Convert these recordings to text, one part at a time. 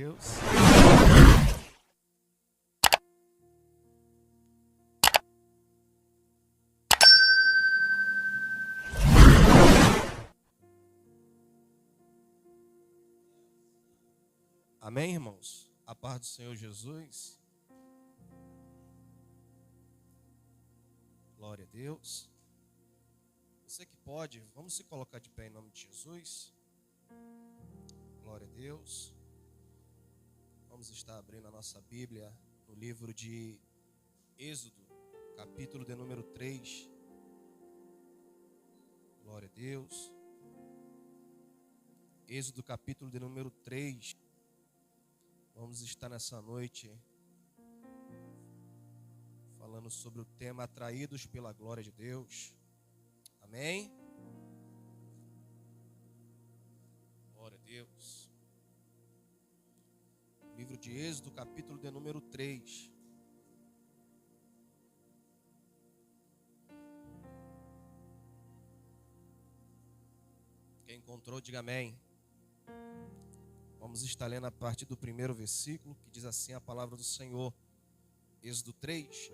Deus. Amém, irmãos? A paz do Senhor Jesus. Glória a Deus. Você que pode, vamos se colocar de pé em nome de Jesus. Glória a Deus. Vamos estar abrindo a nossa Bíblia no livro de Êxodo, capítulo de número 3. Glória a Deus. Êxodo, capítulo de número 3. Vamos estar nessa noite falando sobre o tema Atraídos pela Glória de Deus. Amém? Glória a Deus. Livro de Êxodo, capítulo de número 3. Quem encontrou, diga amém. Vamos estar lendo a partir do primeiro versículo, que diz assim a palavra do Senhor. Êxodo 3.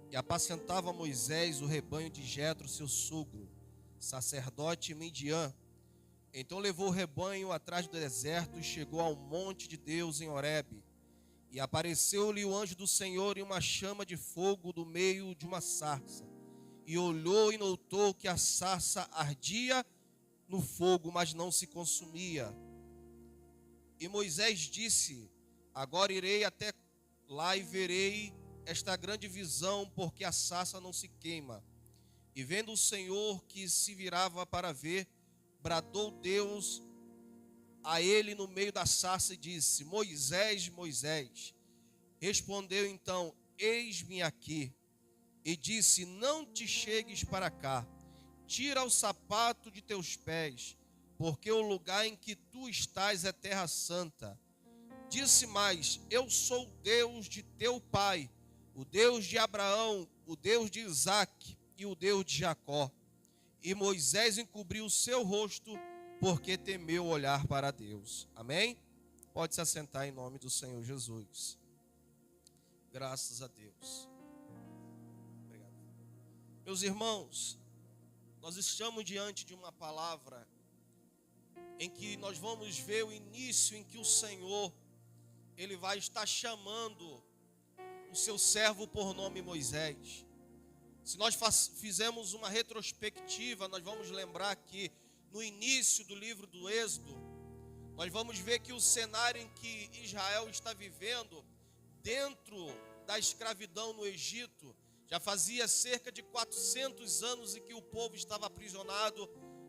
E apacentava Moisés o rebanho de Jetro, seu sogro, sacerdote Midian. Então levou o rebanho atrás do deserto e chegou ao monte de Deus em Horebe. E apareceu-lhe o anjo do Senhor em uma chama de fogo do meio de uma sarça. E olhou e notou que a sarça ardia no fogo, mas não se consumia. E Moisés disse: agora irei até lá e verei esta grande visão, porque a sarça não se queima. E vendo o Senhor que se virava para ver, bradou Deus a ele no meio da sarça e disse: Moisés, Moisés. Respondeu então: eis-me aqui. E disse: não te chegues para cá, tira o sapato de teus pés, porque o lugar em que tu estás é terra santa. Disse mais: eu sou o Deus de teu pai, o Deus de Abraão, o Deus de Isaque e o Deus de Jacó. E Moisés encobriu o seu rosto, porque temeu olhar para Deus. Amém? Pode se assentar em nome do Senhor Jesus. Graças a Deus. Obrigado. Meus irmãos, nós estamos diante de uma palavra em que nós vamos ver o início em que o Senhor, Ele vai estar chamando o seu servo por nome Moisés. Se nós fizermos uma retrospectiva, nós vamos lembrar que no início do livro do Êxodo, nós vamos ver que o cenário em que Israel está vivendo, dentro da escravidão no Egito, já fazia cerca de 400 anos em que o povo estava aprisionado,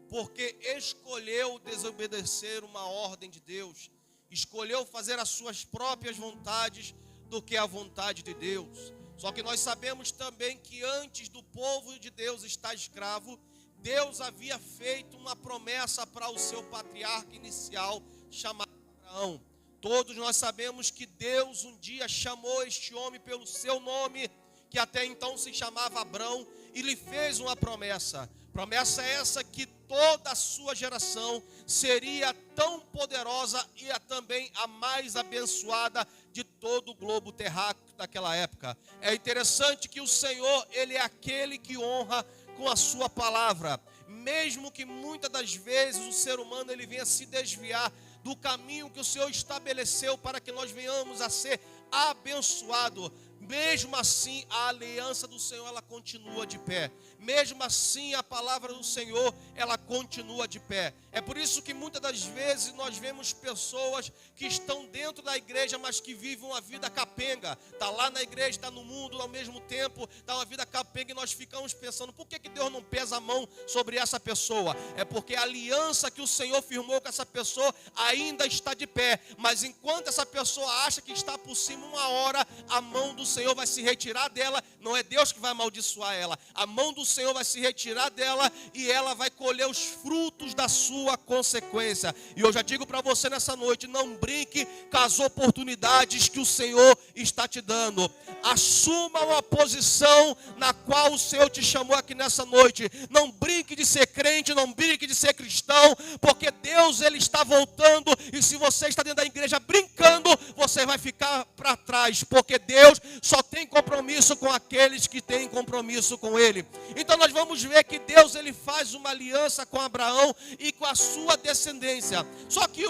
porque escolheu desobedecer uma ordem de Deus, escolheu fazer as suas próprias vontades do que a vontade de Deus. Só que nós sabemos também que antes do povo de Deus estar escravo, Deus havia feito uma promessa para o seu patriarca inicial, chamado Abraão. Todos nós sabemos que Deus um dia chamou este homem pelo seu nome, que até então se chamava Abrão, e lhe fez uma promessa. Promessa essa que toda a sua geração seria tão poderosa e também a mais abençoada de todo o globo terráqueo daquela época. É interessante que o Senhor, Ele é aquele que honra com a sua palavra. Mesmo que muitas das vezes o ser humano ele venha se desviar do caminho que o Senhor estabeleceu para que nós venhamos a ser abençoados, mesmo assim a aliança do Senhor ela continua de pé. Mesmo assim a palavra do Senhor ela continua de pé. É por isso que muitas das vezes nós vemos pessoas que estão dentro da igreja, mas que vivem uma vida capenga. Está lá na igreja, está no mundo ao mesmo tempo, está uma vida capenga, e nós ficamos pensando: por que Deus não pesa a mão sobre essa pessoa? É porque a aliança que o Senhor firmou com essa pessoa ainda está de pé. Mas enquanto essa pessoa acha que está por cima uma hora a mão do Senhor vai se retirar dela. Não é Deus que vai amaldiçoar ela. A mão do Senhor vai se retirar dela e ela vai colher os frutos da sua consequência. E eu já digo para você nessa noite, não brinque com as oportunidades que o Senhor está te dando. Assuma uma posição na qual o Senhor te chamou aqui nessa noite. Não brinque de ser crente, não brinque de ser cristão, porque Deus, Ele está voltando, e se você está dentro da igreja brincando, você vai ficar para trás, porque Deus só tem compromisso com aqueles que têm compromisso com Ele. Então nós vamos ver que Deus, Ele faz uma aliança com Abraão e com a sua descendência. Só que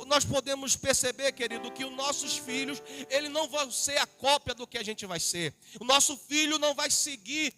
nós podemos perceber, querido, que os nossos filhos, eles não vão ser a cópia do que a gente vai ser. O nosso filho não vai seguir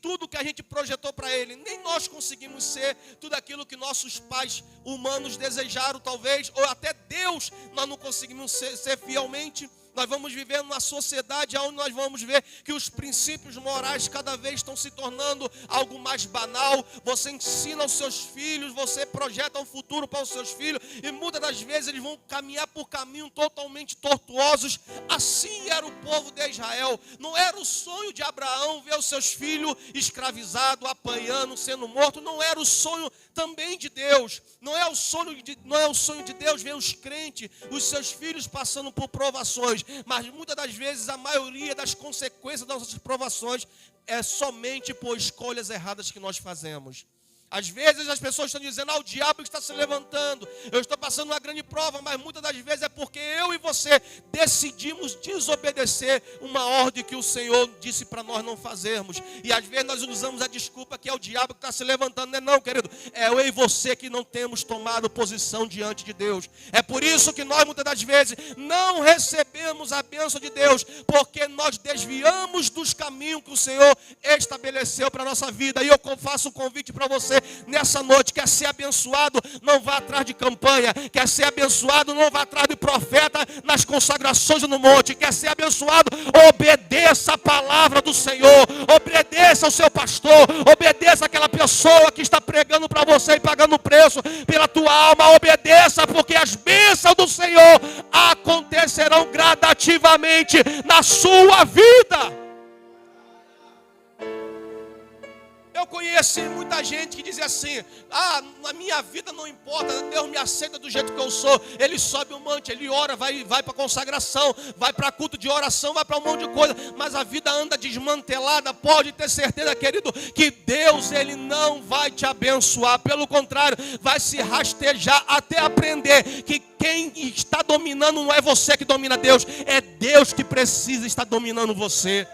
tudo que a gente projetou para ele. Nem nós conseguimos ser tudo aquilo que nossos pais humanos desejaram, talvez, ou até Deus nós não conseguimos ser fielmente. Nós vamos viver numa sociedade onde nós vamos ver que os princípios morais cada vez estão se tornando algo mais banal. Você ensina aos seus filhos, você projeta um futuro para os seus filhos, e muitas das vezes eles vão caminhar por caminhos totalmente tortuosos. Assim era o povo de Israel. Não era o sonho de Abraão ver os seus filhos escravizados, apanhando, sendo mortos. Não era o sonho também de Deus. Não é o sonho de Deus ver os crentes, os seus filhos passando por provações. Mas muitas das vezes a maioria das consequências das nossas provações é somente por escolhas erradas que nós fazemos. Às vezes as pessoas estão dizendo, o diabo está se levantando, eu estou passando uma grande prova, mas muitas das vezes é porque eu e você decidimos desobedecer uma ordem que o Senhor disse para nós não fazermos. E às vezes nós usamos a desculpa que é o diabo que está se levantando. Não é não, querido, é eu e você que não temos tomado posição diante de Deus. É por isso que nós muitas das vezes não recebemos a bênção de Deus, porque nós desviamos dos caminhos que o Senhor estabeleceu para a nossa vida. E eu faço um convite para você nessa noite: quer ser abençoado, não vá atrás de campanha. Quer ser abençoado, não vá atrás de profeta nas consagrações no monte. Quer ser abençoado, obedeça a palavra do Senhor, obedeça ao seu pastor, obedeça àquela pessoa que está pregando para você e pagando o preço pela tua alma. Obedeça, porque as bênçãos do Senhor acontecerão gradativamente na sua vida. Eu conheci muita gente que dizia assim: na minha vida não importa, Deus me aceita do jeito que eu sou. Ele sobe um monte, ele ora, vai para consagração, vai para culto de oração, vai para um monte de coisa, mas a vida anda desmantelada. Pode ter certeza, querido, que Deus, Ele não vai te abençoar. Pelo contrário, vai se rastejar até aprender que quem está dominando não é você que domina Deus, é Deus que precisa estar dominando você.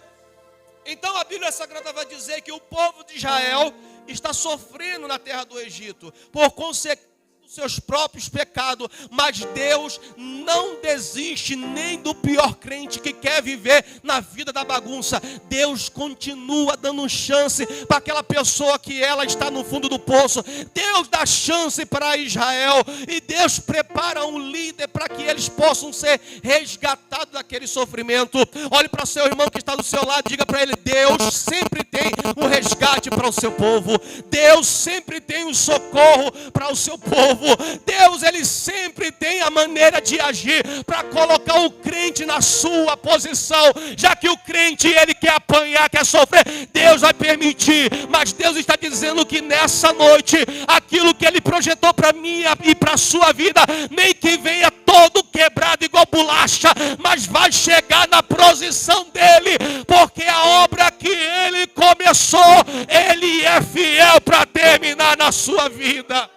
Então a Bíblia Sagrada vai dizer que o povo de Israel está sofrendo na terra do Egito por consequência dos seus próprios pecados, mas Deus não desiste nem do pior crente que quer viver na vida da bagunça. Deus continua dando chance para aquela pessoa que ela está no fundo do poço. Deus dá chance para Israel, e Deus prepara um líder para que eles possam ser resgatados daquele sofrimento. Olhe para o seu irmão que está do seu lado, diga para ele: Deus sempre tem um resgate para o seu povo. Deus sempre tem um socorro para o seu povo. Deus, Ele sempre tem a maneira de agir para colocar o crente na sua posição. Já que o crente, ele quer apanhar, quer sofrer, Deus vai permitir. Mas Deus está dizendo que nessa noite, aquilo que Ele projetou para mim e para a sua vida, nem que venha todo quebrado igual bolacha, mas vai chegar na posição dele, porque a obra que Ele começou, Ele é fiel para terminar na sua vida.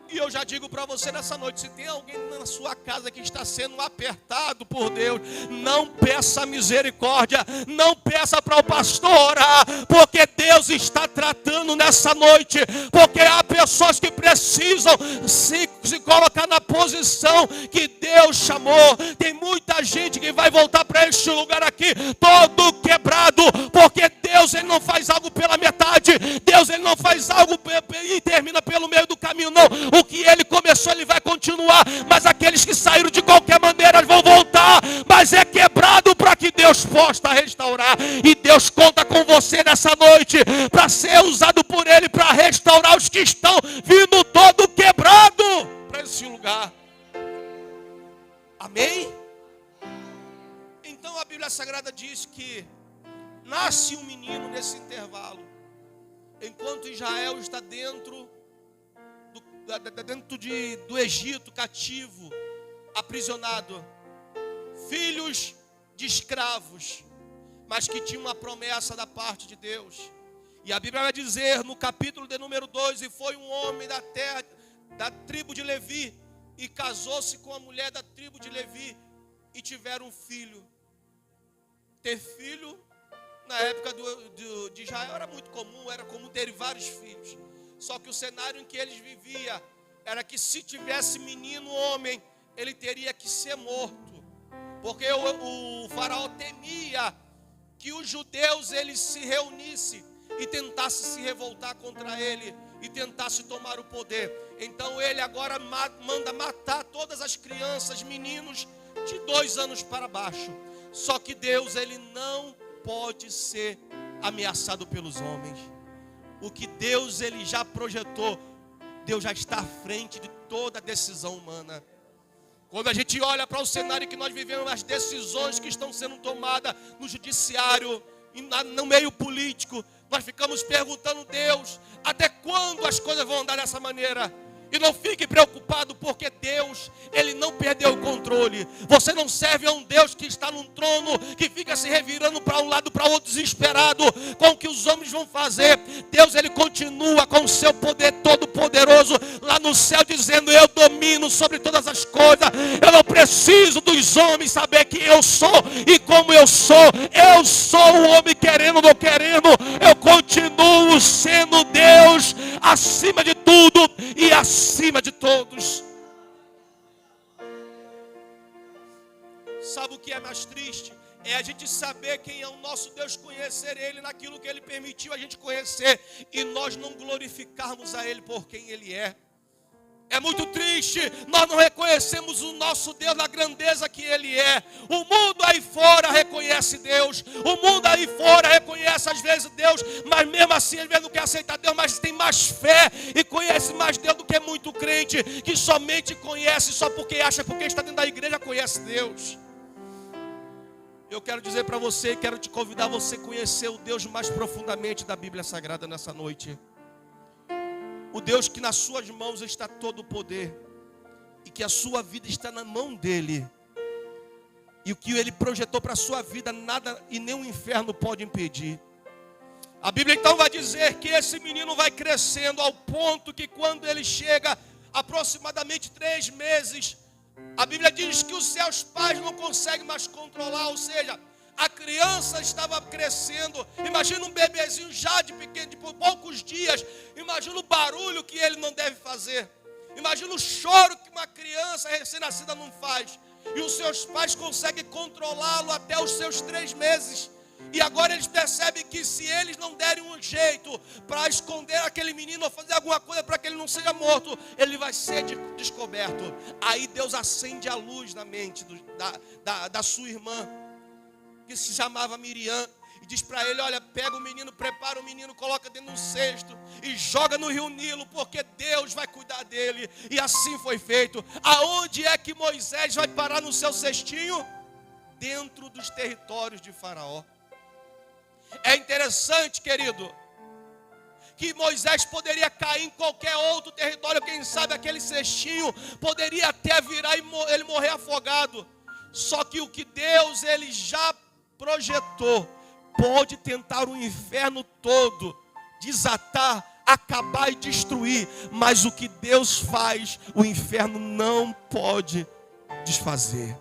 E eu já digo para você nessa noite: se tem alguém na sua casa que está sendo apertado por Deus, não peça misericórdia, não peça para o pastor orar, porque Deus está tratando nessa noite. Porque há pessoas que precisam se colocar na posição que Deus chamou. Tem muita gente que vai voltar para este lugar aqui todo quebrado, porque Deus, Ele não faz algo pela metade. Deus, Ele não faz algo e termina pelo meio do caminho, não. O que Ele começou, Ele vai continuar. Mas aqueles que saíram de qualquer maneira vão voltar. Mas é quebrado para que Deus possa restaurar. E Deus conta com você nessa noite para ser usado por Ele para restaurar os que estão vindo todo quebrado para esse lugar. Amém? Então a Bíblia Sagrada diz que nasce um menino nesse intervalo. Enquanto Israel está dentro do Egito, cativo, aprisionado. Filhos de escravos, mas que tinham uma promessa da parte de Deus. E a Bíblia vai dizer no capítulo de número 2, e foi um homem da terra, da tribo de Levi, e casou-se com a mulher da tribo de Levi, e tiveram um filho. Ter filho, na época de Israel, era muito comum, era comum ter vários filhos. Só que o cenário em que eles viviam, era que se tivesse menino homem, ele teria que ser morto. Porque o faraó temia que os judeus eles se reunissem e tentassem se revoltar contra ele e tentassem tomar o poder. Então ele agora manda matar todas as crianças, meninos de 2 anos para baixo. Só que Deus ele não pode ser ameaçado pelos homens. O que Deus ele já projetou, Deus já está à frente de toda decisão humana. Quando a gente olha para o cenário que nós vivemos, as decisões que estão sendo tomadas no judiciário, no meio político, nós ficamos perguntando, Deus, até quando as coisas vão andar dessa maneira? E não fique preocupado, porque Deus, Ele não perdeu o controle. Você não serve a um Deus que está num trono, que fica se revirando para um lado, para o outro, desesperado com o que os homens vão fazer. Deus, Ele continua com o seu poder todo poderoso lá no céu, dizendo, eu domino sobre todas as coisas. Eu não preciso dos homens saber quem eu sou e como eu sou. Eu sou o homem querendo ou não querendo. Eu continuo sendo Deus acima de tudo e acima de todos. Sabe o que é mais triste? É a gente saber quem é o nosso Deus, conhecer Ele naquilo que Ele permitiu a gente conhecer, e nós não glorificarmos a Ele por quem Ele é. É muito triste, nós não reconhecemos o nosso Deus na grandeza que Ele é. O mundo aí fora reconhece Deus, o mundo aí fora reconhece às vezes Deus, mas mesmo assim às vezes não quer aceitar Deus, mas tem mais fé e conhece mais Deus do que muito crente, que somente conhece só porque acha, porque está dentro da igreja, conhece Deus. Eu quero dizer para você, quero te convidar a você conhecer o Deus mais profundamente da Bíblia Sagrada nessa noite. O Deus que nas suas mãos está todo o poder, e que a sua vida está na mão dEle, e o que Ele projetou para a sua vida, nada e nem o inferno pode impedir. A Bíblia então vai dizer que esse menino vai crescendo ao ponto que quando ele chega aproximadamente 3 meses, a Bíblia diz que os seus pais não conseguem mais controlar, ou seja, a criança estava crescendo. Imagina um bebezinho já de pequeno, de poucos dias. Imagina o barulho que ele não deve fazer. Imagina o choro que uma criança recém-nascida não faz. E os seus pais conseguem controlá-lo até os seus 3 meses. E agora eles percebem que se eles não derem um jeito para esconder aquele menino ou fazer alguma coisa para que ele não seja morto, ele vai ser descoberto. Aí Deus acende a luz na mente da sua irmã, que se chamava Miriam, e diz para ele, olha, pega o menino, prepara o menino, coloca dentro de um cesto e joga no rio Nilo, porque Deus vai cuidar dele. E assim foi feito. Aonde é que Moisés vai parar no seu cestinho? Dentro dos territórios de Faraó. É interessante, querido, que Moisés poderia cair em qualquer outro território, quem sabe aquele cestinho poderia até virar e ele morrer afogado. Só que o que Deus ele já projetou, pode tentar o inferno todo, desatar, acabar e destruir, mas o que Deus faz, o inferno não pode desfazer.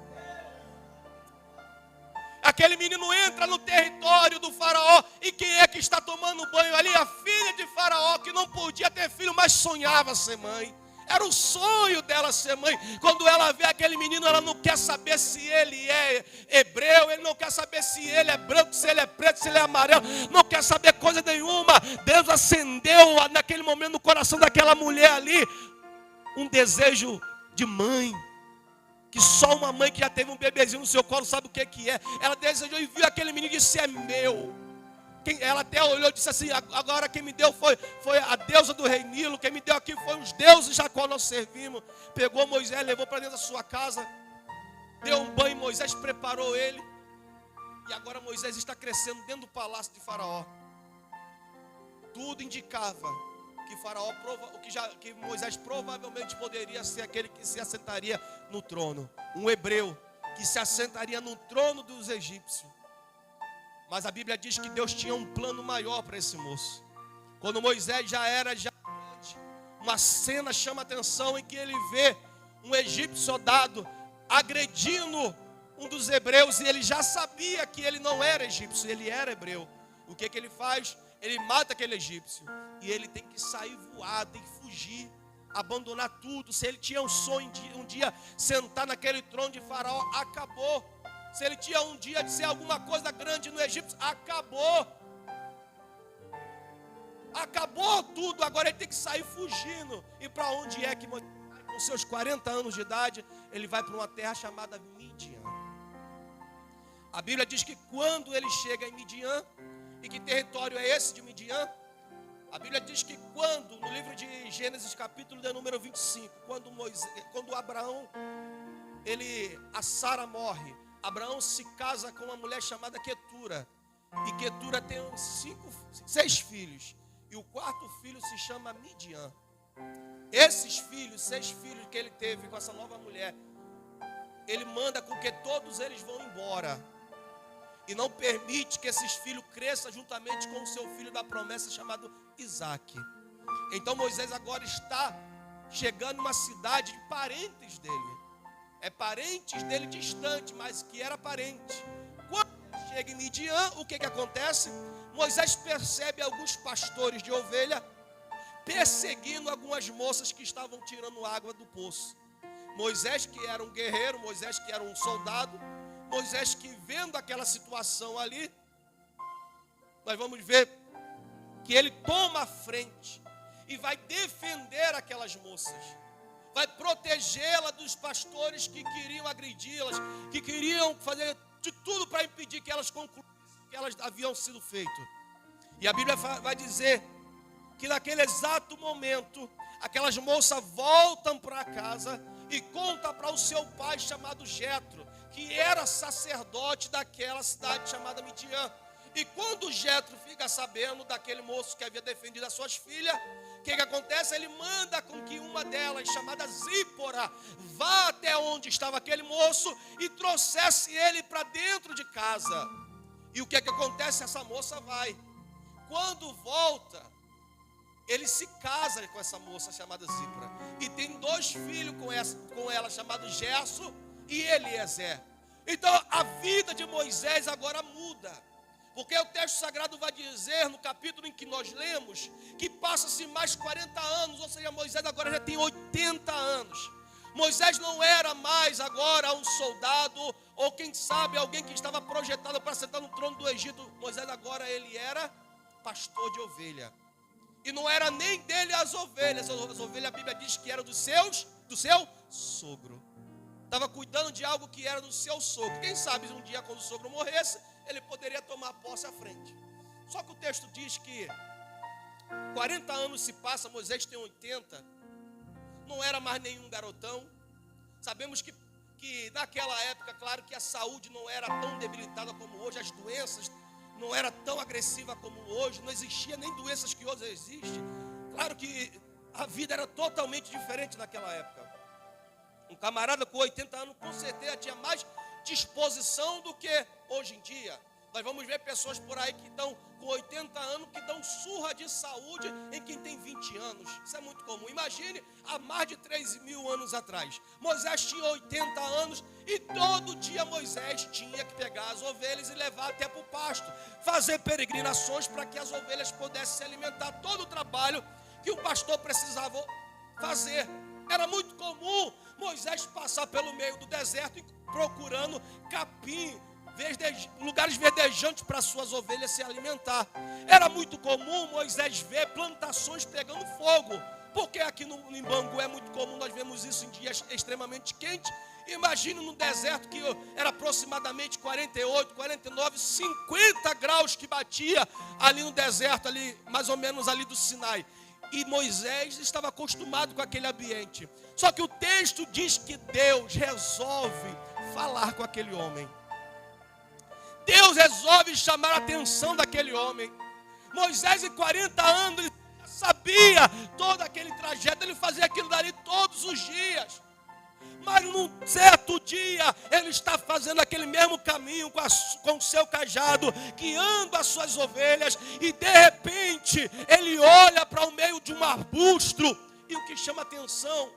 Aquele menino entra no território do Faraó, e quem é que está tomando banho ali? A filha de Faraó, que não podia ter filho, mas sonhava ser mãe. Era o sonho dela ser mãe. Quando ela vê aquele menino, ela não quer saber se ele é hebreu, ele não quer saber se ele é branco, se ele é preto, se ele é amarelo, não quer saber coisa nenhuma. Deus acendeu naquele momento no coração daquela mulher ali um desejo de mãe, que só uma mãe que já teve um bebezinho no seu colo sabe o que é. Ela desejou e viu aquele menino e disse, é meu. Ela até olhou e disse assim, agora quem me deu foi a deusa do rei Nilo, quem me deu aqui foi os deuses a qual nós servimos. Pegou Moisés, levou para dentro da sua casa deu um banho, Moisés preparou ele. E agora Moisés está crescendo dentro do palácio de Faraó. Tudo indicava que Moisés provavelmente poderia ser aquele que se assentaria no trono. Um hebreu que se assentaria no trono dos egípcios. Mas a Bíblia diz que Deus tinha um plano maior para esse moço. Quando Moisés já grande, uma cena chama a atenção em que ele vê um egípcio soldado agredindo um dos hebreus, e ele já sabia que ele não era egípcio, ele era hebreu. O que ele faz? Ele mata aquele egípcio, e ele tem que sair voado, tem que fugir, abandonar tudo. Se ele tinha um sonho de um dia sentar naquele trono de Faraó, acabou. Se ele tinha um dia de ser alguma coisa grande no Egito, acabou. Acabou tudo, agora ele tem que sair fugindo. E para onde é que Moisés, com seus 40 anos de idade, ele vai para uma terra chamada Midian. A Bíblia diz que quando ele chega em Midian, e que território é esse de Midian? A Bíblia diz que quando, no livro de Gênesis capítulo de número 25, quando Abraão, a Sara morre, Abraão se casa com uma mulher chamada Quetura, e Quetura tem 6 filhos, e o 4º filho se chama Midian. Esses filhos, 6 filhos que ele teve com essa nova mulher, ele manda com que todos eles vão embora, e não permite que esses filhos cresçam juntamente com o seu filho da promessa chamado Isaque. Então Moisés agora está chegando numa cidade de parentes dele. É parentes dele distante, mas que era parente. Quando ele chega em Midian, o que acontece? Moisés percebe alguns pastores de ovelha perseguindo algumas moças que estavam tirando água do poço. Moisés, que era um guerreiro, Moisés, que era um soldado, Moisés, que vendo aquela situação ali, nós vamos ver que ele toma a frente e vai defender aquelas moças, vai protegê-la dos pastores que queriam agredi-las, que queriam fazer de tudo para impedir que elas concluíssem o que elas haviam sido feito. E a Bíblia vai dizer que naquele exato momento, aquelas moças voltam para casa e contam para o seu pai chamado Jetro, que era sacerdote daquela cidade chamada Midian. E quando Jetro fica sabendo daquele moço que havia defendido as suas filhas, o que acontece? Ele manda com que uma delas, chamada Zípora, vá até onde estava aquele moço e trouxesse ele para dentro de casa. E o que acontece? Essa moça vai. Quando volta, ele se casa com essa moça chamada Zípora, e tem 2 filhos com ela, chamados Gerso e Eliezer. Então a vida de Moisés agora muda, porque o texto sagrado vai dizer, no capítulo em que nós lemos, que passa-se mais 40 anos, ou seja, Moisés agora já tem 80 anos. Moisés não era mais agora um soldado, ou quem sabe alguém que estava projetado para sentar no trono do Egito. Moisés agora ele era pastor de ovelha. E não era nem dele as ovelhas, a Bíblia diz que era do seu sogro. Estava cuidando de algo que era do seu sogro. Quem sabe um dia quando o sogro morresse, ele poderia tomar posse à frente. Só que o texto diz que 40 anos se passa, Moisés tem 80, não era mais nenhum garotão. Sabemos que naquela época, claro que a saúde não era tão debilitada como hoje, as doenças não era tão agressiva como hoje, não existia nem doenças que hoje existem. Claro que a vida era totalmente diferente naquela época. Um camarada com 80 anos com certeza tinha mais disposição do que hoje em dia. Nós vamos ver pessoas por aí que estão com 80 anos que dão surra de saúde em quem tem 20 anos. Isso é muito comum. Imagine há mais de 3.000 anos atrás. Moisés tinha 80 anos e todo dia Moisés tinha que pegar as ovelhas e levar até para o pasto, fazer peregrinações para que as ovelhas pudessem se alimentar. Todo o trabalho que o pastor precisava fazer. Era muito comum Moisés passar pelo meio do deserto e procurando capim, lugares verdejantes para suas ovelhas se alimentar. Era muito comum Moisés ver plantações pegando fogo, porque aqui no Bangu é muito comum, nós vemos isso em dias extremamente quentes. Imagine no deserto que era aproximadamente 48, 49, 50 graus que batia ali no deserto, ali, mais ou menos ali do Sinai. E Moisés estava acostumado com aquele ambiente. Só que o texto diz que Deus resolve falar com aquele homem. Deus resolve chamar a atenção daquele homem. Moisés, em 40 anos, ele sabia todo aquele trajeto, ele fazia aquilo dali todos os dias. Mas num certo dia, ele está fazendo aquele mesmo caminho com o seu cajado, guiando as suas ovelhas, e de repente, ele olha para o meio de um arbusto, e o que chama atenção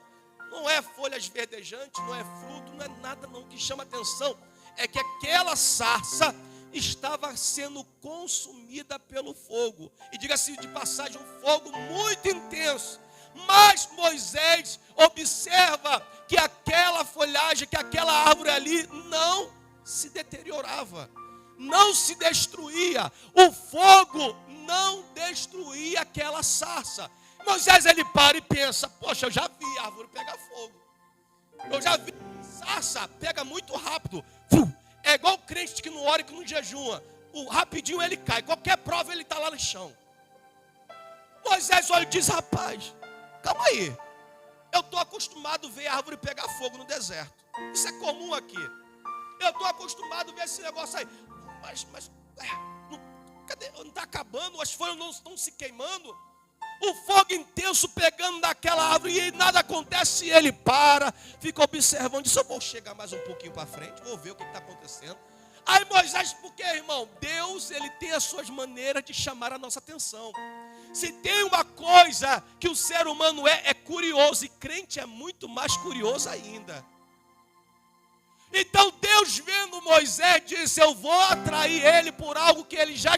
não é folhas verdejantes, não é fruto, não é nada não. O que chama atenção é que aquela sarça estava sendo consumida pelo fogo. E diga-se de passagem, um fogo muito intenso. Mas Moisés observa que aquela folhagem, que aquela árvore ali não se deteriorava, não se destruía. O fogo não destruía aquela sarça. Moisés, ele para e pensa: poxa, eu já vi a árvore pegar fogo. Eu já vi sarça, pega muito rápido. É igual o crente que não ora e que não jejuma. Rapidinho ele cai, qualquer prova ele está lá no chão. Moisés olha e diz: rapaz, calma aí. Eu estou acostumado a ver a árvore pegar fogo no deserto. Isso é comum aqui. Eu estou acostumado a ver esse negócio aí. Mas não está acabando, as folhas não estão se queimando. O fogo intenso pegando naquela árvore e nada acontece. E ele para, fica observando. Diz: eu vou chegar mais um pouquinho para frente, vou ver o que está acontecendo. Aí Moisés, porque, irmão, Deus, ele tem as suas maneiras de chamar a nossa atenção. Se tem uma coisa que o ser humano é curioso, e crente é muito mais curioso ainda. Então Deus, vendo Moisés, disse: eu vou atrair ele por algo que ele já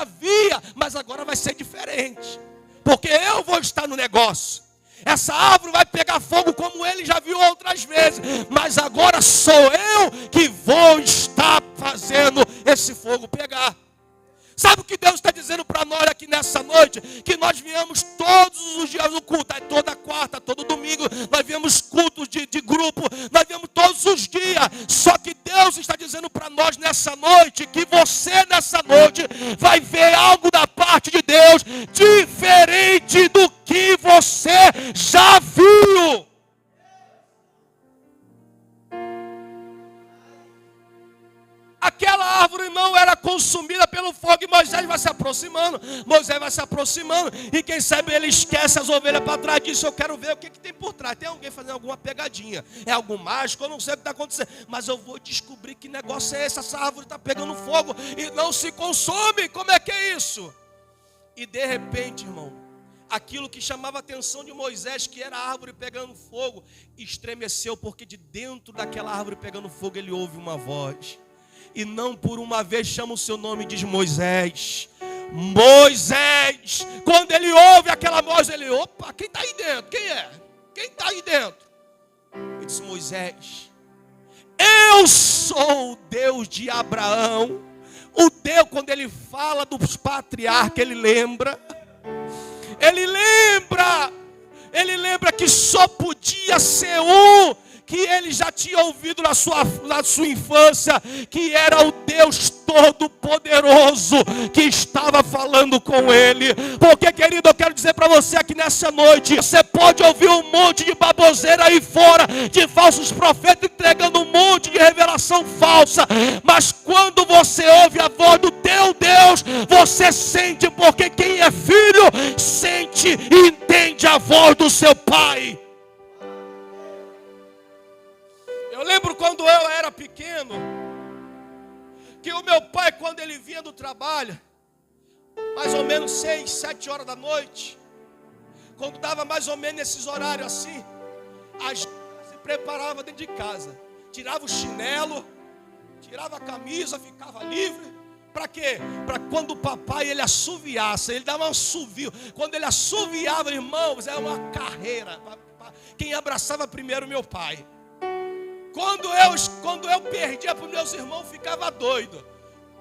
via, mas agora vai ser diferente, porque eu vou estar no negócio. Essa árvore vai pegar fogo como ele já viu outras vezes, mas agora sou eu que vou estar fazendo esse fogo pegar. Sabe o que Deus está dizendo para nós aqui nessa noite? Que nós viemos todos os dias no culto, toda quarta, todo domingo, nós viemos cultos de grupo, nós viemos todos os dias. Só que Deus está dizendo para nós nessa noite, que você nessa noite vai ver algo da parte de Deus diferente do que você já viu. Aquela árvore não era consumida pelo fogo, e Moisés vai se aproximando, e quem sabe ele esquece as ovelhas para trás disso. Eu quero ver o que tem por trás. Tem alguém fazendo alguma pegadinha, é algo mágico, eu não sei o que está acontecendo, mas eu vou descobrir que negócio é esse. Essa árvore está pegando fogo e não se consome. Como é que é isso? E de repente, irmão, aquilo que chamava a atenção de Moisés, que era a árvore pegando fogo, estremeceu, porque de dentro daquela árvore pegando fogo ele ouve uma voz. E não por uma vez chama o seu nome e diz: Moisés, Moisés. Quando ele ouve aquela voz, ele: opa, quem está aí dentro? Quem é? Quem está aí dentro? Ele diz: Moisés, eu sou o Deus de Abraão. O Deus, quando ele fala dos patriarcas, ele lembra que só podia ser um que ele já tinha ouvido na sua infância, que era o Deus Todo-Poderoso que estava falando com ele. Porque, querido, eu quero dizer para você aqui nessa noite, você pode ouvir um monte de baboseira aí fora, de falsos profetas entregando um monte de revelação falsa, mas quando você ouve a voz do teu Deus, você sente, porque quem é filho sente e entende a voz do seu pai. Eu lembro quando eu era pequeno, que o meu pai, quando ele vinha do trabalho, mais ou menos 6, 7 horas da noite, quando dava mais ou menos esses horários assim, a gente se preparava dentro de casa, tirava o chinelo, tirava a camisa, ficava livre. Para quê? Para quando o papai ele assoviasse, ele dava um assovio. Quando ele assoviava, irmãos, era uma carreira. Quem abraçava primeiro, meu pai. Quando eu perdia para os meus irmãos, ficava doido.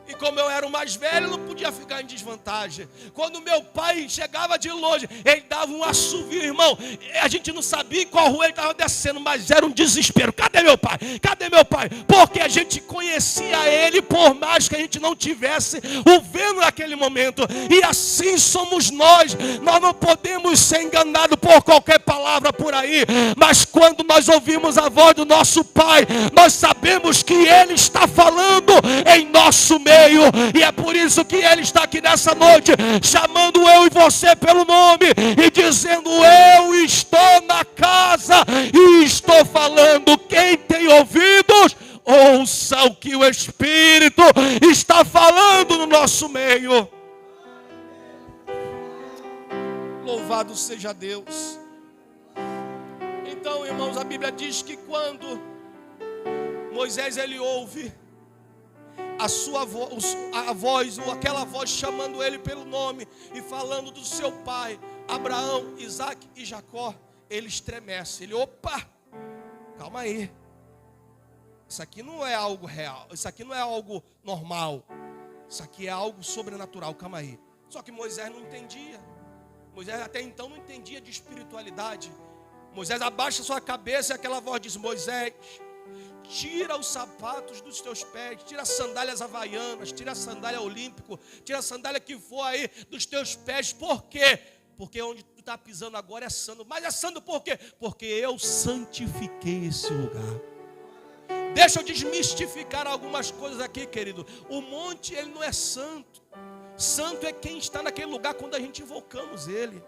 E como eu era o mais velho, eu não podia ficar em desvantagem. Quando meu pai chegava de longe, ele dava um assovio, irmão. A gente não sabia em qual rua ele estava descendo, mas era um desespero. Cadê meu pai? Cadê meu pai? Porque a gente conhecia ele, por mais que a gente não tivesse o vendo naquele momento. E assim somos nós. Nós não podemos ser enganados por qualquer palavra por aí. Mas quando nós ouvimos a voz do nosso pai, nós sabemos que ele está falando em nosso meio. E é por isso que ele está aqui nessa noite, chamando eu e você pelo nome e dizendo: eu estou na casa e estou falando. Quem tem ouvidos, ouça o que o Espírito está falando no nosso meio. Louvado seja Deus. Então, irmãos, a Bíblia diz que quando Moisés ele ouve aquela voz chamando ele pelo nome e falando do seu pai, Abraão, Isaac e Jacó, ele estremece. Ele, opa, calma aí. Isso aqui não é algo real, isso aqui não é algo normal. Isso aqui é algo sobrenatural, calma aí. Só que Moisés não entendia. Moisés até então não entendia de espiritualidade. Moisés abaixa sua cabeça e aquela voz diz: Moisés, tira os sapatos dos teus pés, tira as sandálias havaianas, tira a sandália olímpico, tira a sandália que for aí dos teus pés. Por quê? Porque onde tu está pisando agora é santo. Mas é santo por quê? Porque eu santifiquei esse lugar. Deixa eu desmistificar algumas coisas aqui, querido. O monte, ele não é santo. Santo é quem está naquele lugar quando a gente invocamos ele.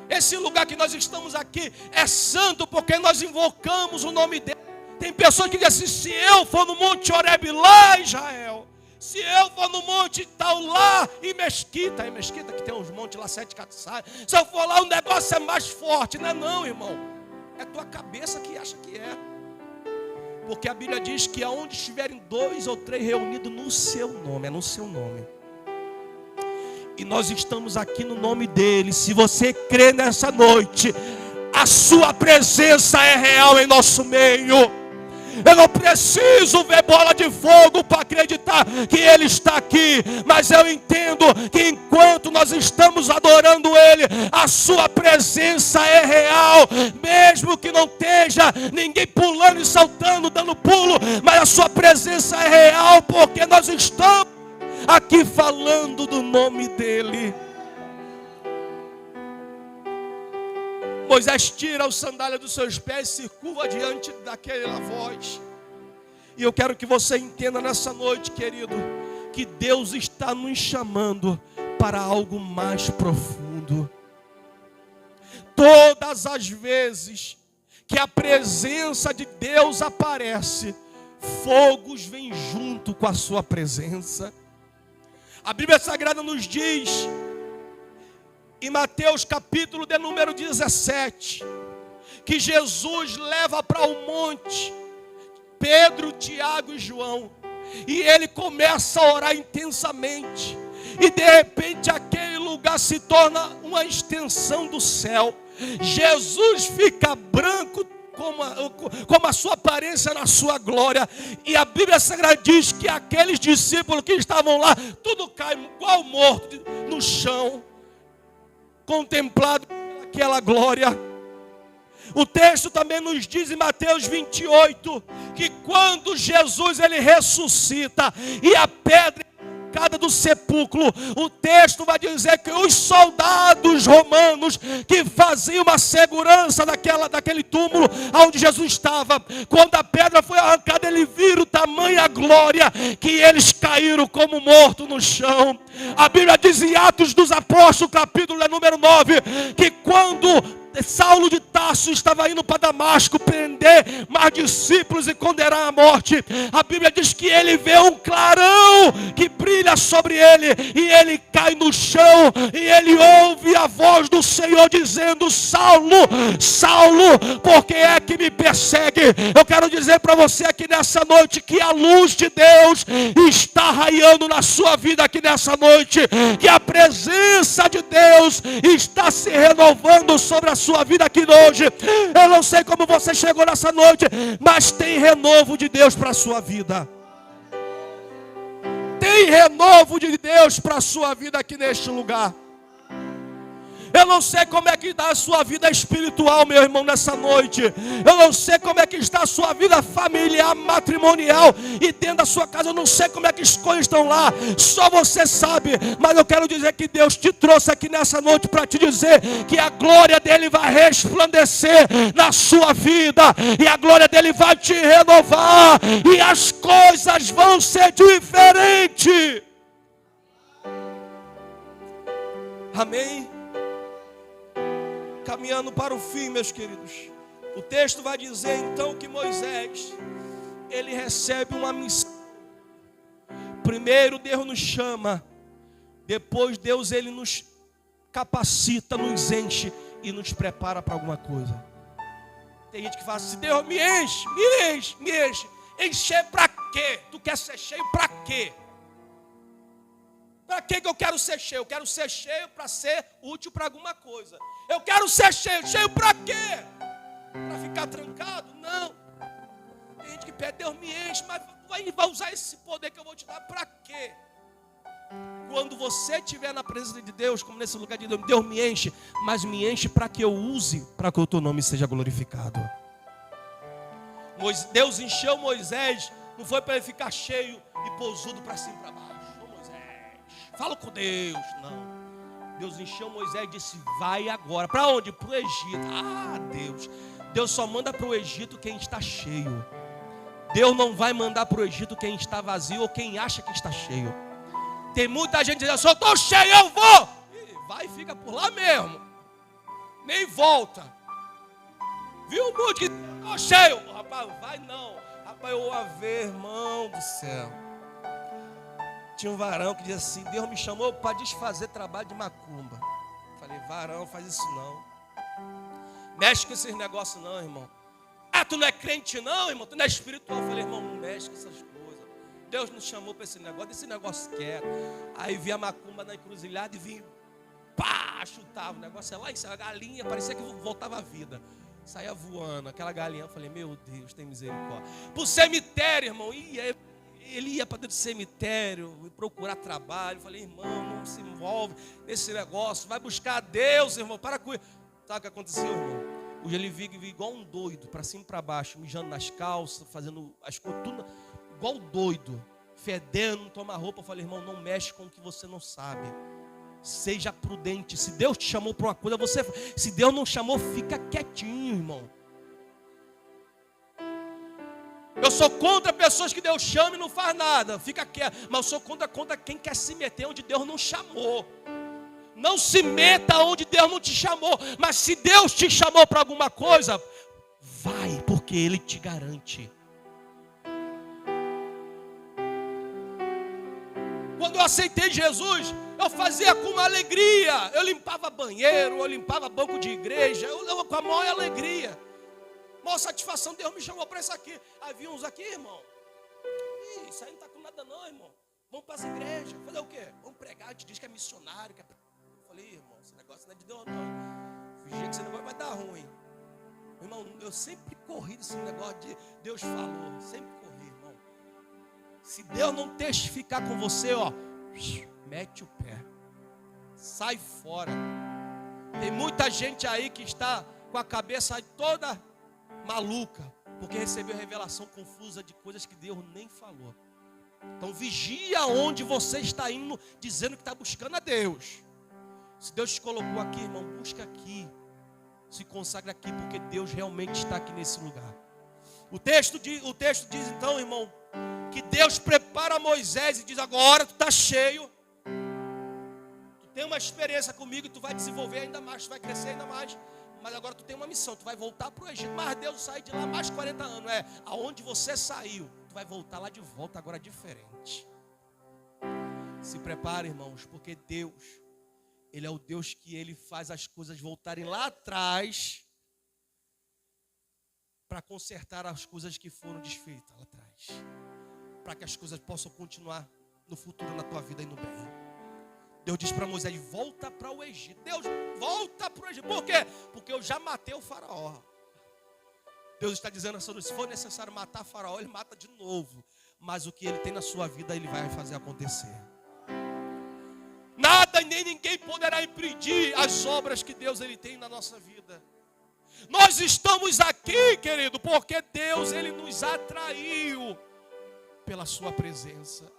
Esse lugar que nós estamos aqui é santo porque nós invocamos o nome dele. Tem pessoas que dizem assim: se eu for no Monte Horebe lá em Israel, se eu for no monte tal lá em Mesquita que tem uns montes lá, 7 caçais, se eu for lá o negócio é mais forte. Não é não, irmão. É tua cabeça que acha que é. Porque a Bíblia diz que aonde estiverem 2 ou 3 reunidos no seu nome, é no seu nome. E nós estamos aqui no nome dele. Se você crê nessa noite, a sua presença é real em nosso meio. Eu não preciso ver bola de fogo para acreditar que ele está aqui. Mas eu entendo que enquanto nós estamos adorando ele, a sua presença é real. Mesmo que não esteja ninguém pulando e saltando, dando pulo, mas a sua presença é real, porque nós estamos aqui falando do nome dele. Moisés tira o sandália dos seus pés e se curva diante daquela voz. E eu quero que você entenda nessa noite, querido, que Deus está nos chamando para algo mais profundo. Todas as vezes que a presença de Deus aparece, fogos vêm junto com a sua presença. A Bíblia Sagrada nos diz, em Mateus capítulo de número 17, que Jesus leva para o monte Pedro, Tiago e João, e ele começa a orar intensamente, e de repente aquele lugar se torna uma extensão do céu. Jesus fica branco como a sua aparência na sua glória, e a Bíblia Sagrada diz que aqueles discípulos que estavam lá, tudo cai igual morto no chão, contemplado por aquela glória. O texto também nos diz em Mateus 28, que quando Jesus ele ressuscita e a pedra arrancada do sepulcro, o texto vai dizer que os soldados romanos que faziam uma segurança daquele túmulo onde Jesus estava, quando a pedra foi arrancada, eles viram tamanha glória que eles caíram como mortos no chão. A Bíblia diz em Atos dos Apóstolos, capítulo número 9, que quando Saulo de Tarso estava indo para Damasco prender mais discípulos e condenar à morte, a Bíblia diz que ele vê um clarão que brilha sobre ele, e ele cai no chão, e ele ouve a voz do Senhor dizendo: Saulo, Saulo, por que é que me persegue? Eu quero dizer para você aqui nessa noite que a luz de Deus está raiando na sua vida aqui nessa noite, que a presença de Deus está se renovando sobre a sua vida aqui hoje. Eu não sei como você chegou nessa noite, mas tem renovo de Deus para a sua vida. Tem Tem renovo de Deus para a sua vida aqui neste lugar. Eu não sei como é que está a sua vida espiritual, meu irmão, nessa noite. Eu não sei como é que está a sua vida familiar, matrimonial. E dentro da sua casa, eu não sei como é que as coisas estão lá. Só você sabe. Mas eu quero dizer que Deus te trouxe aqui nessa noite para te dizer que a glória dele vai resplandecer na sua vida. E a glória dele vai te renovar. E as coisas vão ser diferentes. Amém? Caminhando para o fim, meus queridos. O texto vai dizer então que Moisés, ele recebe uma missão. Primeiro Deus nos chama, depois Deus ele nos capacita, nos enche e nos prepara para alguma coisa. Tem gente que fala assim: Deus me enche, me enche, me enche. Encher para quê? Tu quer ser cheio para quê? Para que eu quero ser cheio? Eu quero ser cheio para ser útil para alguma coisa. Eu quero ser cheio. Cheio para quê? Para ficar trancado? Não. Tem gente que pede: Deus me enche, mas vai usar esse poder que eu vou te dar para quê? Quando você estiver na presença de Deus, como nesse lugar de Deus, Deus me enche, mas me enche para que eu use, para que o teu nome seja glorificado. Deus encheu Moisés, não foi para ele ficar cheio e pousudo para cima e para baixo. Fala com Deus, não. Deus encheu Moisés e disse: vai agora. Para onde? Para o Egito. Ah, Deus só manda para o Egito quem está cheio. Deus não vai mandar para o Egito quem está vazio ou quem acha que está cheio. Tem muita gente dizendo: eu estou cheio, eu vou. E vai e fica por lá mesmo. Nem volta. Viu muito que estou cheio. Rapaz, vai não. Rapaz, eu vou ver, irmão do céu. Tinha um varão que dizia assim: Deus me chamou para desfazer trabalho de macumba. Falei: varão, faz isso não. Mexe com esses negócios não, irmão. Ah, tu não é crente não, irmão? Tu não é espiritual? Falei: irmão, não mexe com essas coisas. Deus nos chamou para esse negócio quieto. Aí via a macumba na encruzilhada e vinha, pá, chutava. O negócio é lá em cima, a galinha, parecia que voltava a vida. Saía voando, aquela galinha. Eu falei: meu Deus, tem misericórdia. Pro cemitério, irmão, ele ia para dentro do cemitério e procurar trabalho. Eu falei: irmão, não se envolve nesse negócio, vai buscar a Deus, irmão, para com isso. Sabe o que aconteceu, irmão? Hoje ele vive igual um doido, para cima e para baixo, mijando nas calças, fazendo as coisas, tudo igual doido, fedendo, não toma roupa. Eu falei: irmão, não mexe com o que você não sabe. Seja prudente. Se Deus te chamou para uma coisa, se Deus não chamou, fica quietinho, irmão. Eu sou contra pessoas que Deus chama e não faz nada, fica quieto. Mas eu sou contra quem quer se meter onde Deus não chamou. Não se meta onde Deus não te chamou. Mas se Deus te chamou para alguma coisa, vai, porque Ele te garante. Quando eu aceitei Jesus, eu fazia com uma alegria. Eu limpava banheiro, eu limpava banco de igreja, eu com a maior alegria. Maior satisfação. Deus me chamou para isso aqui. Havia uns aqui, irmão: isso aí não está com nada não, irmão. Vamos para as igrejas. Fazer o quê? Vamos pregar. A gente diz que é missionário. Eu falei: irmão, esse negócio não é de Deus não. Fingir que esse negócio vai dar ruim. Irmão, eu sempre corri desse negócio de Deus falou. Sempre corri, irmão. Se Deus não testificar com você, ó, mete o pé. Sai fora. Tem muita gente aí que está com a cabeça toda maluca, porque recebeu revelação confusa de coisas que Deus nem falou. Então vigia onde você está indo, dizendo que está buscando a Deus. Se Deus te colocou aqui, irmão, busca aqui. Se consagra aqui, porque Deus realmente está aqui nesse lugar. O texto diz então, irmão, que Deus prepara Moisés e diz: agora tu está cheio. Tu tem uma experiência comigo e tu vai desenvolver ainda mais, tu vai crescer ainda mais. Mas agora tu tem uma missão, tu vai voltar para o Egito. Mas Deus sai de lá mais 40 anos. Aonde você saiu, tu vai voltar lá de volta, agora diferente. Se prepare, irmãos, porque Deus, Ele é o Deus que Ele faz as coisas voltarem lá atrás, para consertar as coisas que foram desfeitas lá atrás, para que as coisas possam continuar no futuro na tua vida e no bem. Deus diz para Moisés: volta para o Egito. Deus, volta para o Egito. Por quê? Porque eu já matei o faraó. Deus está dizendo assim: se for necessário matar faraó, Ele mata de novo. mas o que Ele tem na sua vida, Ele vai fazer acontecer. Nada nem ninguém poderá impedir as obras que Deus Ele tem na nossa vida. Nós estamos aqui, querido, porque Deus Ele nos atraiu pela sua presença.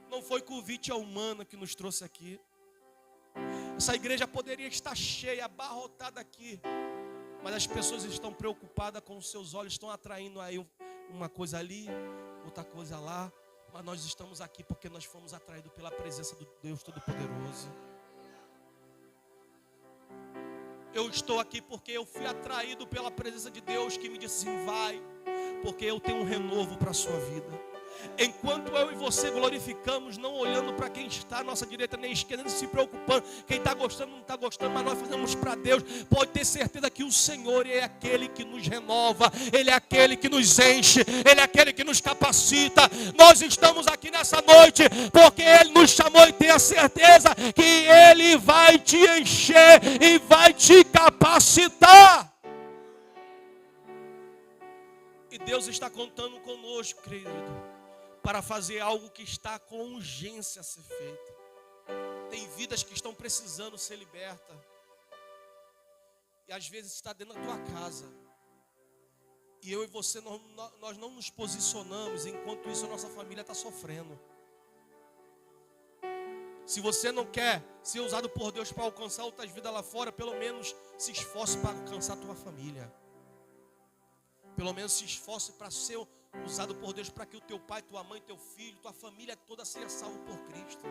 Não foi convite humano que nos trouxe aqui. Essa igreja poderia estar cheia, abarrotada aqui, mas as pessoas estão preocupadas com os seus olhos, estão atraindo aí uma coisa ali, outra coisa lá. Mas nós estamos aqui porque nós fomos atraídos pela presença do Deus Todo-Poderoso. Eu estou aqui porque eu fui atraído pela presença de Deus, que me disse assim, vai, porque eu tenho um renovo para a sua vida. Enquanto eu e você glorificamos, não olhando para quem está à nossa direita nem esquerda, nem se preocupando, quem está gostando, não está gostando, mas nós fazemos para Deus, pode ter certeza que o Senhor é aquele que nos renova, Ele é aquele que nos enche, Ele é aquele que nos capacita. Nós estamos aqui nessa noite porque Ele nos chamou, e tenha certeza que Ele vai te encher e vai te capacitar. E Deus está contando conosco, querido, para fazer algo que está com urgência a ser feito. Tem vidas que estão precisando ser libertas. E às vezes está dentro da tua casa. E eu e você, nós não nos posicionamos. Enquanto isso, a nossa família está sofrendo. Se você não quer ser usado por Deus para alcançar outras vidas lá fora, pelo menos se esforce para alcançar a tua família. Pelo menos se esforce para ser usado por Deus, para que o teu pai, tua mãe, teu filho, tua família toda seja salvo por Cristo.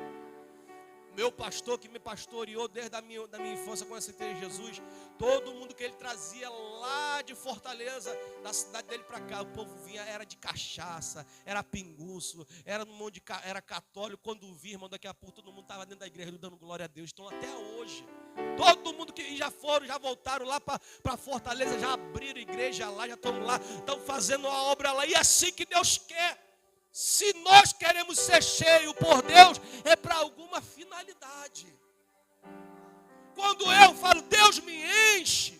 Meu pastor que me pastoreou desde a minha infância, quando eu aceitei Jesus, todo mundo que ele trazia lá de Fortaleza, da cidade dele para cá, o povo vinha, era de cachaça, era pinguço, era católico. Quando via, irmão, daqui a pouco todo mundo estava dentro da igreja dando glória a Deus. Então até hoje, todo mundo que já voltaram lá para Fortaleza, já abriram igreja lá, já estão lá, estão fazendo a obra lá, e é assim que Deus quer. Se nós queremos ser cheios por Deus, é para alguma finalidade. Quando eu falo, Deus me enche,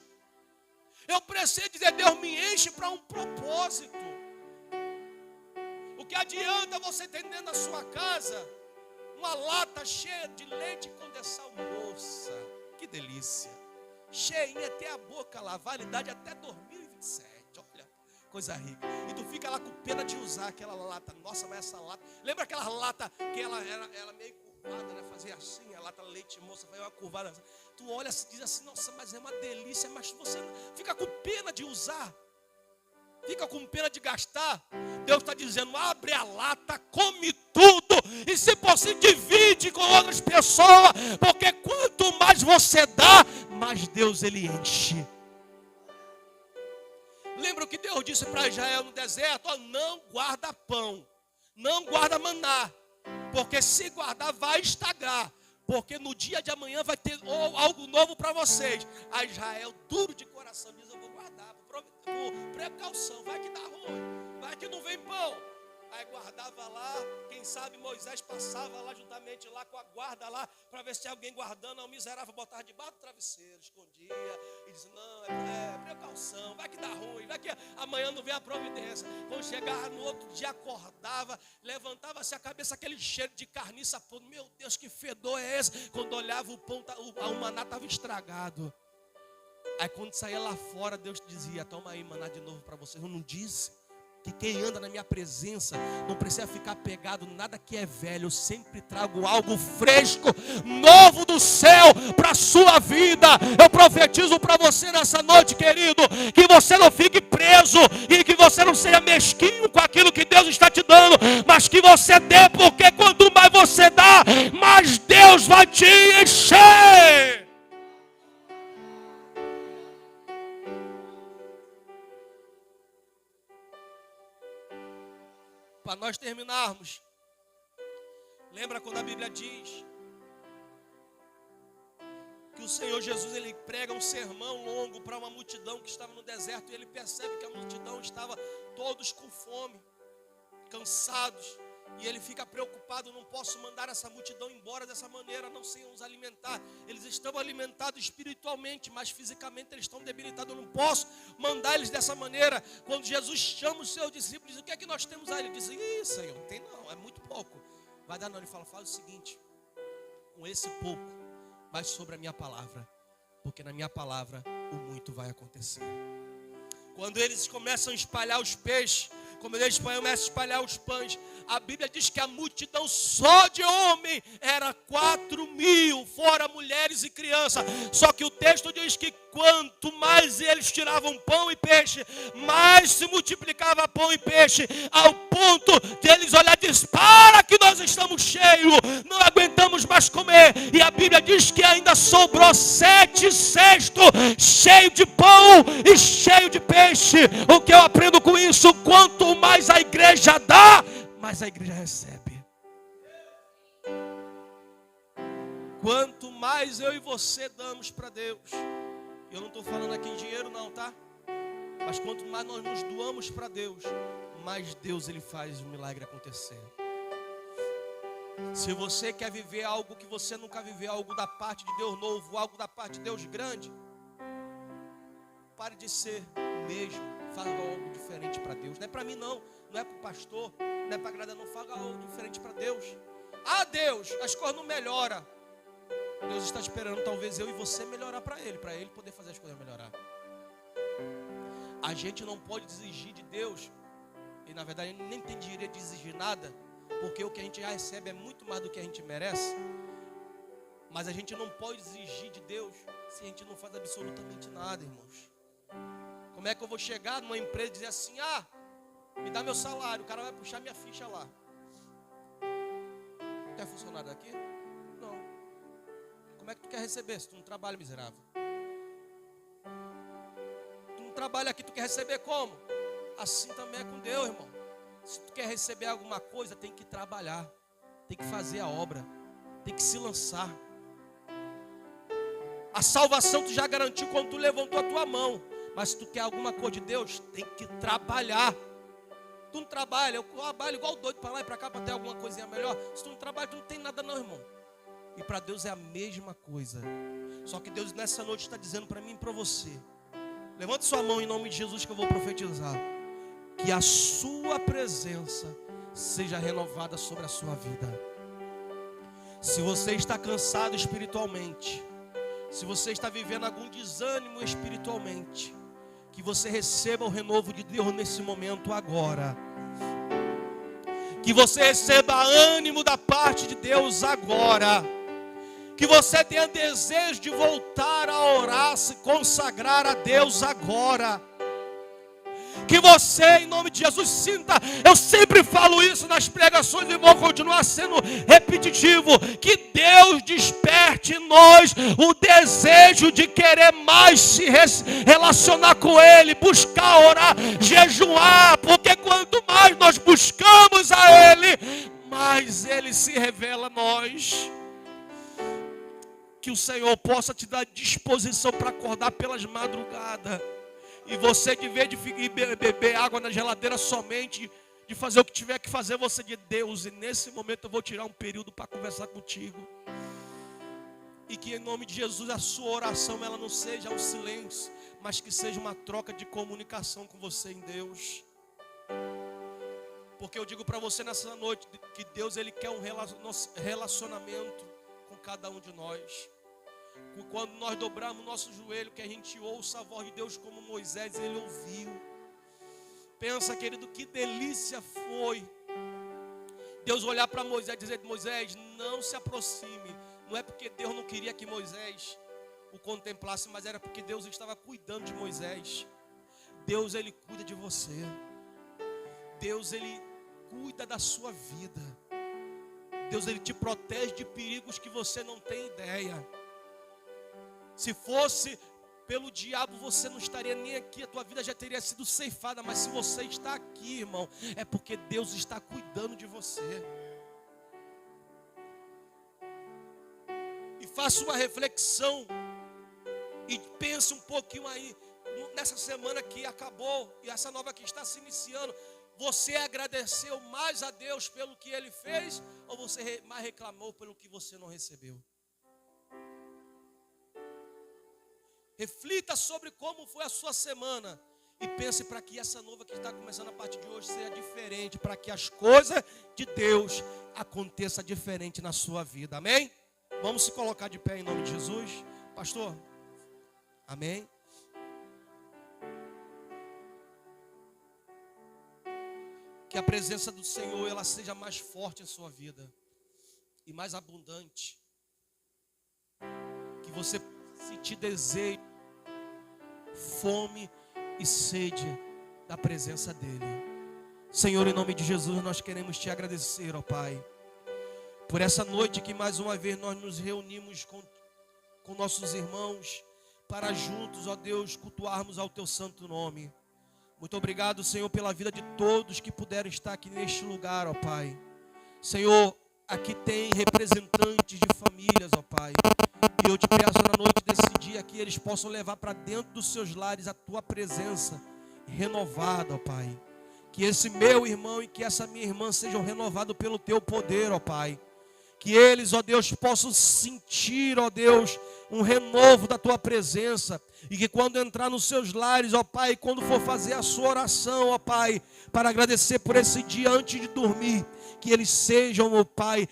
eu preciso dizer, Deus me enche para um propósito. O que adianta você ter dentro da sua casa uma lata cheia de leite condensado? Moça, que delícia. Cheinha até a boca lá, validade até 2027. Olha, coisa rica. E tu fica lá com pena de usar aquela lata. Nossa, mas essa lata... Lembra aquela lata que ela meio curvada, né? Fazia assim, a lata leite, moça, fazia uma curvada. Tu olha e diz assim, nossa, mas é uma delícia. Mas você fica com pena de usar. Fica com pena de gastar. Deus está dizendo, abre a lata, come tudo. E se possível, divide com outras pessoas. Porque quanto mais você dá, mais Deus ele enche. Lembra o que Deus disse para Israel no deserto? Oh, não guarda pão, não guarda maná, porque se guardar vai estragar, porque no dia de amanhã vai ter algo novo para vocês. A Israel, duro de coração, diz, eu vou guardar por precaução, vai que dá ruim, vai que não vem pão. Aí guardava lá, quem sabe Moisés passava lá juntamente lá com a guarda lá, para ver se alguém guardando, o miserável botava debaixo do travesseiro, escondia, e dizia, não, é precaução, vai que dá ruim, vai que amanhã não vem a providência. Quando chegava no outro dia, acordava, levantava-se a cabeça, aquele cheiro de carniça, meu Deus, que fedor é esse? Quando olhava o pão, o maná estava estragado. Aí quando saía lá fora, Deus dizia, toma aí maná de novo para você. Eu não disse que quem anda na minha presença não precisa ficar pegado nada que é velho. Eu sempre trago algo fresco, novo do céu para a sua vida. Eu profetizo para você nessa noite, querido, que você não fique preso e que você não seja mesquinho com aquilo que Deus está te dando, mas que você dê, porque quanto mais você dá, mais Deus vai te encher. Para nós terminarmos, lembra quando a Bíblia diz que o Senhor Jesus ele prega um sermão longo para uma multidão que estava no deserto, e ele percebe que a multidão estava todos com fome, cansados, E ele fica preocupado, não posso mandar essa multidão embora dessa maneira, não sei os alimentar. Eles estão alimentados espiritualmente, mas fisicamente eles estão debilitados. Eu não posso mandar eles dessa maneira. Quando Jesus chama os seus discípulos, diz, o que é que nós temos aí? Ele diz, ih, Senhor, não tem não, é muito pouco. Vai dar não, ele fala, faz o seguinte, com esse pouco, vai sobre a minha palavra, porque na minha palavra o muito vai acontecer. Quando eles começam a espalhar os peixes, quando eles começam a espalhar os pães, a Bíblia diz que a multidão só de homem era 4.000, fora mulheres e crianças. Só que o texto diz que quanto mais eles tiravam pão e peixe, mais se multiplicava pão e peixe, ao ponto de eles olhar e dizer, para que nós estamos cheios, não aguentamos mais comer. E a Bíblia diz que ainda sobrou 7 cestos cheios de pão e cheio de peixe. O que eu aprendo com isso? Quanto mais a igreja dá, mais a igreja recebe. Quanto mais eu e você damos para Deus, eu não estou falando aqui em dinheiro não, tá? Mas quanto mais nós nos doamos para Deus, mais Deus ele faz o milagre acontecer. Se você quer viver algo que você nunca viveu, algo da parte de Deus novo, algo da parte de Deus grande, pare de ser o mesmo, faça algo diferente para Deus. Não é para mim não, não é para o pastor, não é para agradar, não, faça algo diferente para Deus. Ah, Deus, as coisas não melhoram. Deus está esperando talvez eu e você melhorar para Ele poder fazer as coisas melhorar. A gente não pode exigir de Deus, e na verdade nem tem direito de exigir nada, porque o que a gente já recebe é muito mais do que a gente merece. Mas a gente não pode exigir de Deus se a gente não faz absolutamente nada, irmãos. Como é que eu vou chegar numa empresa e dizer assim, ah, me dá meu salário, o cara vai puxar minha ficha lá. Quer funcionário daqui? Não. Como é que tu quer receber se tu não trabalha, miserável? Tu não trabalha aqui, tu quer receber como? Assim também é com Deus, irmão. Se tu quer receber alguma coisa, tem que trabalhar, tem que fazer a obra, tem que se lançar. A salvação tu já garantiu quando tu levantou a tua mão. Mas se tu quer alguma coisa de Deus, tem que trabalhar. Tu não trabalha, eu trabalho igual doido para lá e para cá para ter alguma coisinha melhor. Se tu não trabalha, tu não tem nada não, irmão. E para Deus é a mesma coisa. Só que Deus nessa noite está dizendo para mim e para você. Levante sua mão em nome de Jesus que eu vou profetizar. Que a sua presença seja renovada sobre a sua vida. Se você está cansado espiritualmente, se você está vivendo algum desânimo espiritualmente, que você receba o renovo de Deus nesse momento agora. Que você receba ânimo da parte de Deus agora. Que você tenha desejo de voltar a orar, se consagrar a Deus agora. Que você, em nome de Jesus, sinta, eu sempre falo isso nas pregações e vou continuar sendo repetitivo, que Deus desperte em nós o desejo de querer mais se relacionar com Ele, buscar, orar, jejuar, porque quanto mais nós buscamos a Ele, mais Ele se revela a nós. Que o Senhor possa te dar disposição para acordar pelas madrugadas. E você, de vez de beber água na geladeira somente, de fazer o que tiver que fazer, você diz, Deus, e nesse momento eu vou tirar um período para conversar contigo. E que em nome de Jesus a sua oração ela não seja um silêncio, mas que seja uma troca de comunicação com você em Deus. Porque eu digo para você nessa noite que Deus ele quer um relacionamento com cada um de nós. Quando nós dobramos nosso joelho, que a gente ouça a voz de Deus como Moisés, ele ouviu. Pensa, querido, que delícia foi Deus olhar para Moisés e dizer, Moisés, não se aproxime. Não é porque Deus não queria que Moisés o contemplasse, mas era porque Deus estava cuidando de Moisés. Deus, ele cuida de você. Deus, ele cuida da sua vida. Deus, ele te protege de perigos que você não tem ideia. Se fosse pelo diabo, você não estaria nem aqui, a tua vida já teria sido ceifada. Mas se você está aqui, irmão, é porque Deus está cuidando de você. E faça uma reflexão e pense um pouquinho aí, nessa semana que acabou e essa nova que está se iniciando. Você agradeceu mais a Deus pelo que Ele fez, ou você mais reclamou pelo que você não recebeu? Reflita sobre como foi a sua semana e pense para que essa nova que está começando a partir de hoje seja diferente, para que as coisas de Deus aconteçam diferente na sua vida. Amém? Vamos se colocar de pé em nome de Jesus. Pastor, amém? Que a presença do Senhor ela seja mais forte em sua vida e mais abundante. Que você sentir desejo, fome e sede da presença dEle. Senhor, em nome de Jesus, nós queremos te agradecer, ó Pai, por essa noite que mais uma vez nós nos reunimos com nossos irmãos para juntos, ó Deus, cultuarmos ao teu santo nome. Muito obrigado, Senhor, pela vida de todos que puderam estar aqui neste lugar, ó Pai. Senhor, aqui tem representantes de famílias, ó Pai. E eu te peço na noite desse dia que eles possam levar para dentro dos seus lares a tua presença renovada, ó Pai. Que esse meu irmão e que essa minha irmã sejam renovados pelo teu poder, ó Pai. Que eles, ó Deus, possam sentir, ó Deus, um renovo da tua presença. E que quando entrar nos seus lares, ó Pai, quando for fazer a sua oração, ó Pai, para agradecer por esse dia antes de dormir, que eles sejam, ó Pai,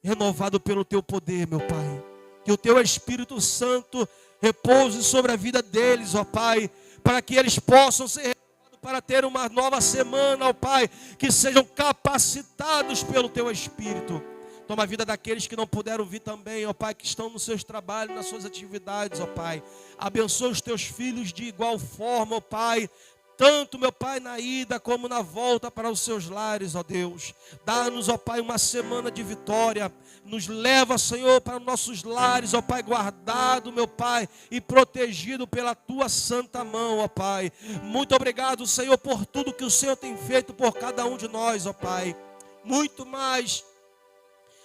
renovados pelo teu poder, meu Pai. Que o teu Espírito Santo repouse sobre a vida deles, ó Pai, para que eles possam ser renovados para ter uma nova semana, ó Pai, que sejam capacitados pelo teu Espírito. Toma a vida daqueles que não puderam vir também, ó Pai, que estão nos seus trabalhos, nas suas atividades, ó Pai. Abençoa os teus filhos de igual forma, ó Pai. Tanto, meu Pai, na ida como na volta para os seus lares, ó Deus. Dá-nos, ó Pai, uma semana de vitória. Nos leva, Senhor, para nossos lares, ó Pai, guardado, meu Pai, e protegido pela tua santa mão, ó Pai. Muito obrigado, Senhor, por tudo que o Senhor tem feito por cada um de nós, ó Pai. Muito mais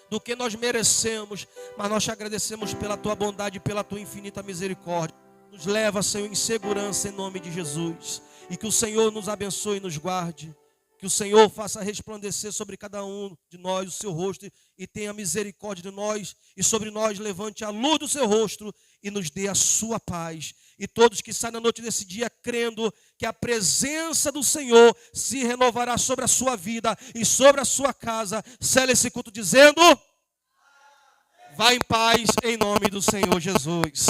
do que nós merecemos, mas nós te agradecemos pela tua bondade e pela tua infinita misericórdia. Nos leva, Senhor, em segurança em nome de Jesus. E que o Senhor nos abençoe e nos guarde. Que o Senhor faça resplandecer sobre cada um de nós o seu rosto e tenha misericórdia de nós. E sobre nós levante a luz do seu rosto e nos dê a sua paz. E todos que saem na noite desse dia crendo que a presença do Senhor se renovará sobre a sua vida e sobre a sua casa. Cele esse culto dizendo: vá em paz em nome do Senhor Jesus.